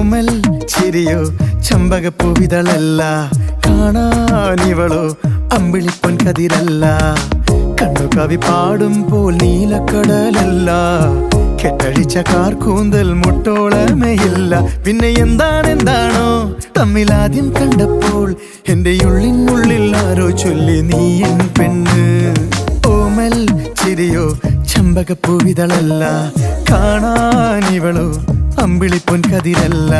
ഓമൽ ചിരിയോ ചമ്പകപ്പൂവിതളല്ല, കാണാനിവളോ അമ്പിളിപ്പൊൻ കതിരല്ല. കണ്ണു കവി പാടുമ്പോൾ നീലക്കടലല്ല, കെട്ടഴിച്ച കാർക്കൂന്തൽ മുട്ടോളമയില്ല. പിന്നെ എന്താണെന്താണോ തമ്മിലാദ്യം കണ്ടപ്പോൾ എന്റെ ഉള്ളിനുള്ളിൽ ആരോ ചൊല്ലി നീ എൻ പെണ്ണ്. ഓമൽ ചിരിയോ ചമ്പകപ്പൂവിതളല്ല, കാണാനിവളോ അമ്പിളിപ്പൊൻ കതിരല്ല.